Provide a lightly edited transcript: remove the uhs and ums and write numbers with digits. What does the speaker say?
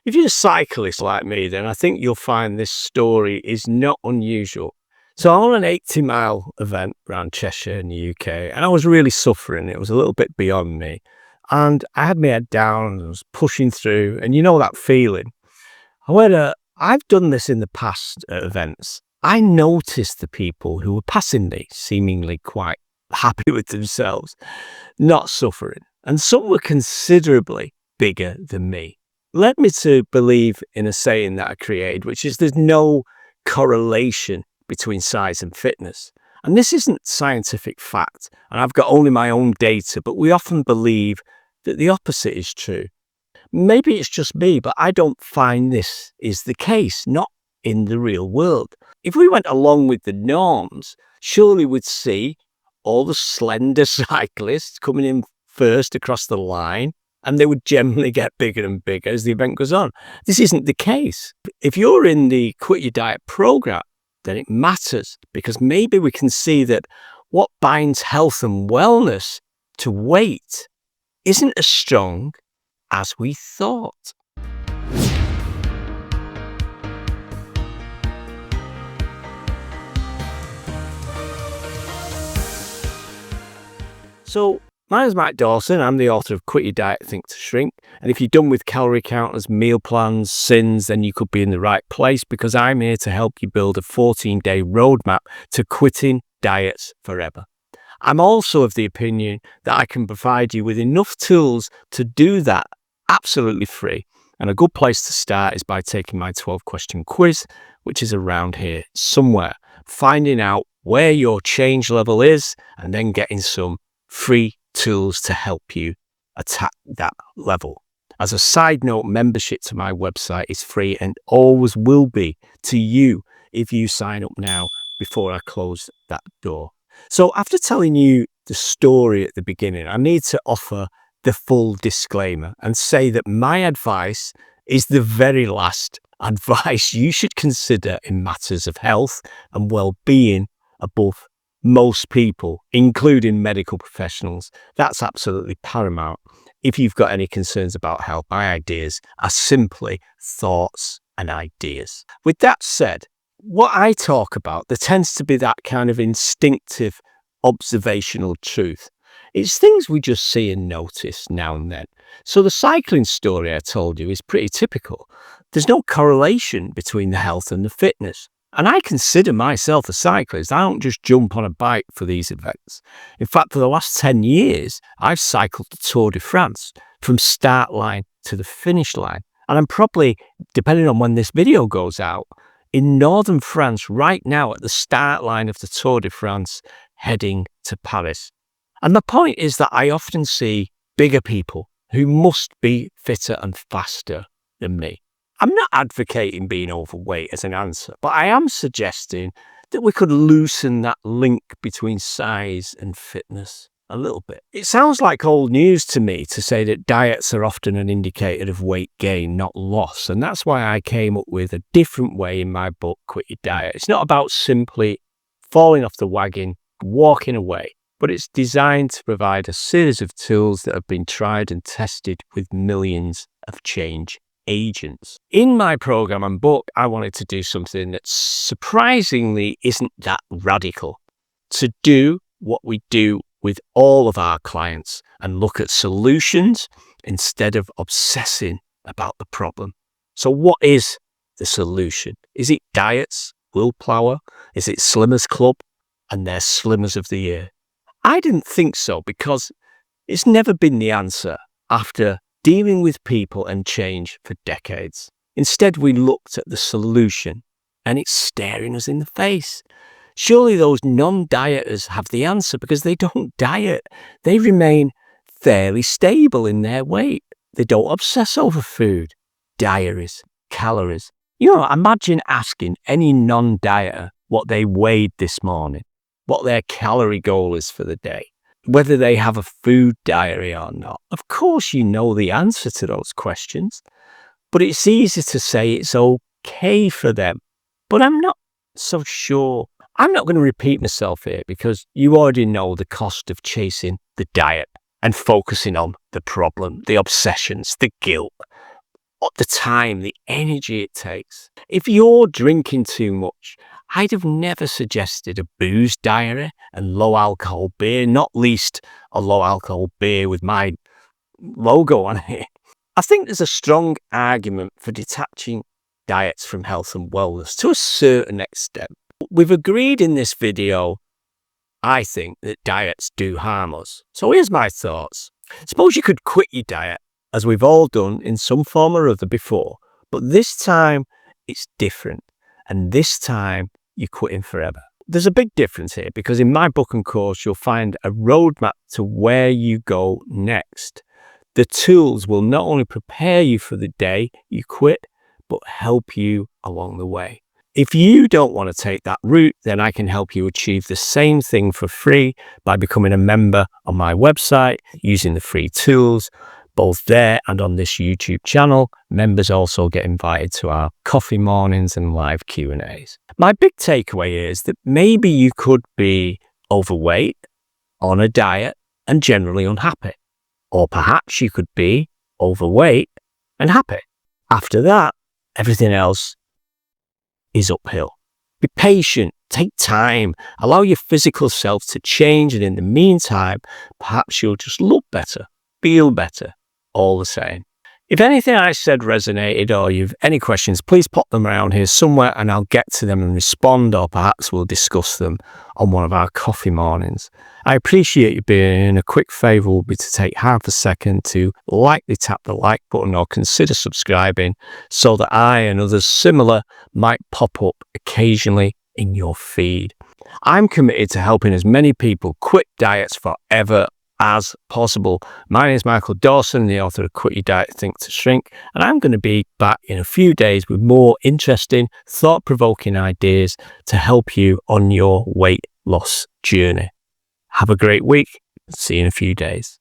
If you're a cyclist like me, then I think you'll find this story is not unusual. So I'm on an 80-mile event around Cheshire in the UK, and I was really suffering. It was a little bit beyond me. And I had my head down and I was pushing through, and you know that feeling. However, I've done this in the past at events. I noticed the people who were passing me seemingly quite happy with themselves, not suffering. And some were considerably bigger than me. Led me to believe in a saying that I created, which is there's no correlation between size and fitness. And this isn't scientific fact, and I've got only my own data, but we often believe that the opposite is true. Maybe it's just me, but I don't find this is the case, not in the real world. If we went along with the norms, surely we'd see all the slender cyclists coming in first across the line, and they would generally get bigger and bigger as the event goes on. This isn't the case. If you're in the Quit Your Diet program, then it matters, because maybe we can see that what binds health and wellness to weight isn't as strong as we thought. So, my name is Mike Dawson. I'm the author of Quit Your Diet, Think to Shrink. And if you're done with calorie counters, meal plans, sins, then you could be in the right place, because I'm here to help you build a 14-day roadmap to quitting diets forever. I'm also of the opinion that I can provide you with enough tools to do that absolutely free. And a good place to start is by taking my 12-question quiz, which is around here somewhere, finding out where your change level is, and then getting some free tools to help you attack that level. As a side note, membership to my website is free and always will be to you if you sign up now before I close that door. So after telling you the story at the beginning, I need to offer the full disclaimer and say that my advice is the very last advice you should consider in matters of health and well-being above most people, including medical professionals. That's absolutely paramount. If you've got any concerns about health, my ideas are simply thoughts and ideas. With that said, what I talk about, there tends to be that kind of instinctive observational truth. It's things we just see and notice now and then. So the cycling story I told you is pretty typical. There's no correlation between the health and the fitness. And I consider myself a cyclist. I don't just jump on a bike for these events. In fact, for the last 10 years, I've cycled the Tour de France from start line to the finish line. And I'm probably, depending on when this video goes out, in northern France right now at the start line of the Tour de France, heading to Paris. And the point is that I often see bigger people who must be fitter and faster than me. I'm not advocating being overweight as an answer, but I am suggesting that we could loosen that link between size and fitness a little bit. It sounds like old news to me to say that diets are often an indicator of weight gain, not loss. And that's why I came up with a different way in my book, Quit Your Diet. It's not about simply falling off the wagon, walking away, but it's designed to provide a series of tools that have been tried and tested with millions of change agents. In my program and book, I wanted to do something that surprisingly isn't that radical. To do what we do with all of our clients and look at solutions instead of obsessing about the problem. So what is the solution? Is it diets, willpower? Is it Slimmers Club and their Slimmers of the Year? I didn't think so, because it's never been the answer after dealing with people and change for decades. Instead, we looked at the solution and it's staring us in the face. Surely those non-dieters have the answer, because they don't diet. They remain fairly stable in their weight. They don't obsess over food, diaries, calories. You know, imagine asking any non-dieter what they weighed this morning, what their calorie goal is for the day, whether they have a food diary or not. Of course, you know the answer to those questions, but it's easy to say it's okay for them. But I'm not so sure. I'm not going to repeat myself here, because you already know the cost of chasing the diet and focusing on the problem, the obsessions, the guilt. the time, the energy it takes. If you're drinking too much, I'd have never suggested a booze diary and low alcohol beer, not least a low alcohol beer with my logo on it. I think there's a strong argument for detaching diets from health and wellness to a certain extent. We've agreed in this video, I think, that diets do harm us. So here's my thoughts. Suppose you could quit your diet, as we've all done in some form or other before, but this time it's different, and this time you're quitting forever. There's a big difference here, because in my book and course you'll find a roadmap to where you go next. The tools will not only prepare you for the day you quit, but help you along the way. If you don't want to take that route, then I can help you achieve the same thing for free by becoming a member on my website, using the free tools, both there and on this YouTube channel. Members also get invited to our coffee mornings and live Q&As. My big takeaway is that maybe you could be overweight, on a diet, and generally unhappy. Or perhaps you could be overweight and happy. After that, everything else is uphill. Be patient, take time, allow your physical self to change, and in the meantime, perhaps you'll just look better, feel better, all the same. If anything I said resonated, or you've any questions, please pop them around here somewhere and I'll get to them and respond, or perhaps we'll discuss them on one of our coffee mornings. I appreciate you being. A quick favour would be to take half a second to lightly tap the like button or consider subscribing, so that I and others similar might pop up occasionally in your feed. I'm committed to helping as many people quit diets forever as possible. My name is Michael Dawson, the author of Quit Your Diet, Think to Shrink, and I'm going to be back in a few days with more interesting, thought-provoking ideas to help you on your weight loss journey. Have a great week. See you in a few days.